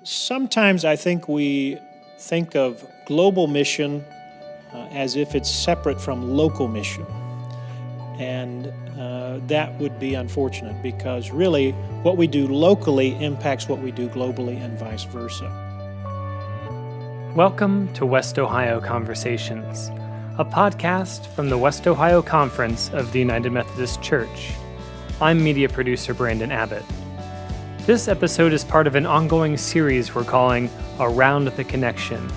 Sometimes I think we think of global mission as if it's separate from local mission. And that would be unfortunate because really what we do locally impacts what we do globally and vice versa. Welcome to West Ohio Conversations, a podcast from the West Ohio Conference of the United Methodist Church. I'm media producer Brandon Abbott. This episode is part of an ongoing series we're calling Around the Connection,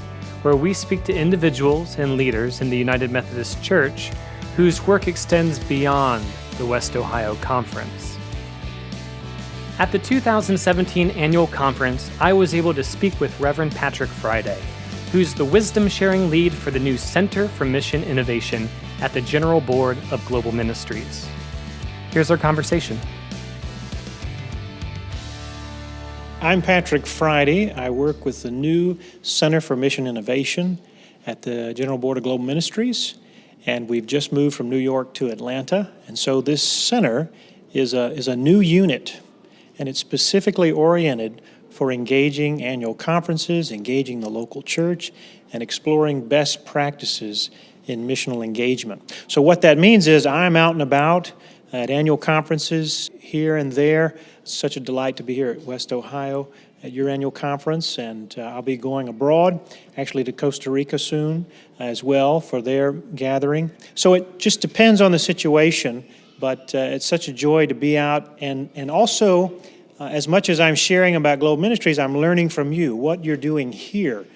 where we speak to individuals and leaders in the United Methodist Church whose work extends beyond the West Ohio Conference. At the 2017 annual conference, I was able to speak with Reverend Patrick Friday, who's the wisdom-sharing lead for the new Center for Mission Innovation at the General Board of Global Ministries. Here's our conversation. I'm Patrick Friday. I work with the new Center for Mission Innovation at the General Board of Global Ministries, and we've just moved from New York to Atlanta. And so this center is a new unit, and it's specifically oriented for engaging annual conferences, engaging the local church, and exploring best practices in missional engagement. So what that means is I'm out and about at annual conferences here and there. It's such a delight to be here at West Ohio at your annual conference, and I'll be going abroad, actually to Costa Rica soon as well for their gathering. So it just depends on the situation, but it's such a joy to be out, and also as much as I'm sharing about Global Ministries, I'm learning from you what you're doing here.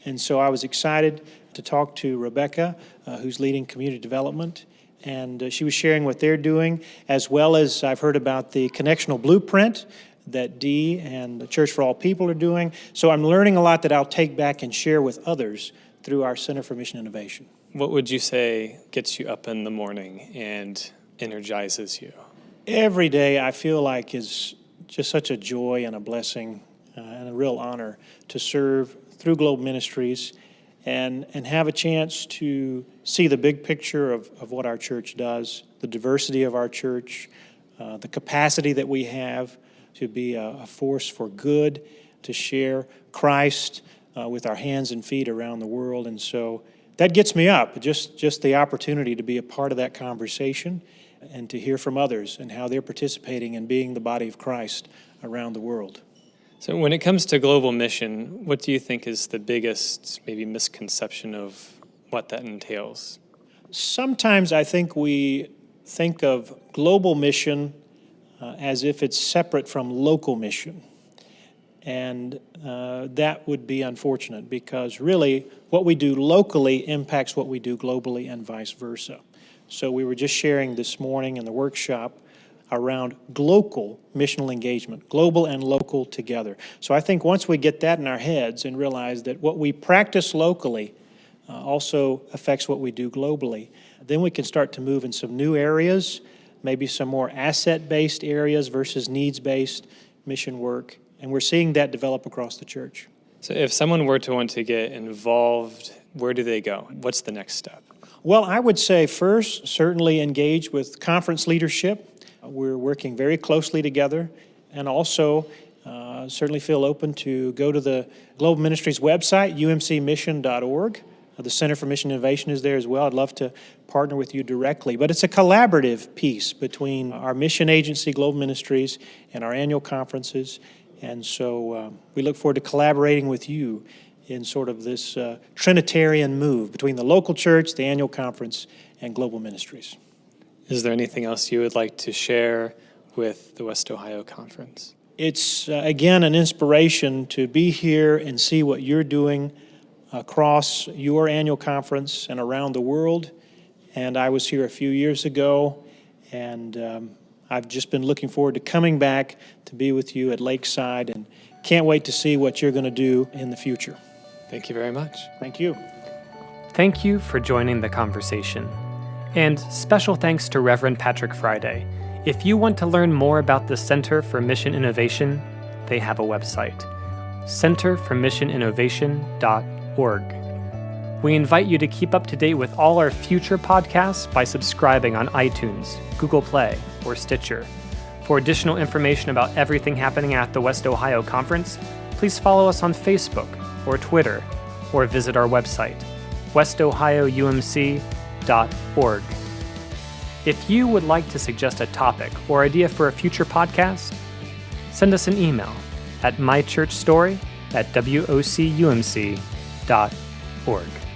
And so I was excited to talk to Rebecca, who's leading community development, and she was sharing what they're doing, as well as I've heard about the connectional blueprint that Dee and the Church for All People are doing. So I'm learning a lot that I'll take back and share with others through our Center for Mission Innovation. What would you say gets you up in the morning and energizes you? Every day I feel like is just such a joy and a blessing and a real honor to serve through Global Ministries and have a chance to see the big picture of what our church does, the diversity of our church, the capacity that we have to be a force for good, to share Christ with our hands and feet around the world. And so that gets me up, just the opportunity to be a part of that conversation and to hear from others and how they're participating in being the body of Christ around the world. So when it comes to global mission, what do you think is the biggest maybe misconception of what that entails? Sometimes I think we think of global mission as if it's separate from local mission. And that would be unfortunate because really what we do locally impacts what we do globally and vice versa. So we were just sharing this morning in the workshop around local missional engagement, global and local together. So I think once we get that in our heads and realize that what we practice locally also affects what we do globally, then we can start to move in some new areas, maybe some more asset-based areas versus needs-based mission work. And we're seeing that develop across the church. So if someone were to want to get involved, where do they go? What's the next step? Well, I would say first, certainly engage with conference leadership. We're working very closely together, and also certainly feel open to go to the Global Ministries website, umcmission.org. The Center for Mission Innovation is there as well. I'd love to partner with you directly. But it's a collaborative piece between our mission agency, Global Ministries, and our annual conferences. And so we look forward to collaborating with you in sort of this Trinitarian move between the local church, the annual conference, and Global Ministries. Is there anything else you would like to share with the West Ohio Conference? It's, again, an inspiration to be here and see what you're doing across your annual conference and around the world. And I was here a few years ago, and I've just been looking forward to coming back to be with you at Lakeside, and can't wait to see what you're going to do in the future. Thank you very much. Thank you. Thank you for joining the conversation. And special thanks to Reverend Patrick Friday. If you want to learn more about the Center for Mission Innovation, they have a website, centerformissioninnovation.org. We invite you to keep up to date with all our future podcasts by subscribing on iTunes, Google Play, or Stitcher. For additional information about everything happening at the West Ohio Conference, please follow us on Facebook or Twitter, or visit our website, westohioumc.org. If you would like to suggest a topic or idea for a future podcast, send us an email at mychurchstory@wocumc.org.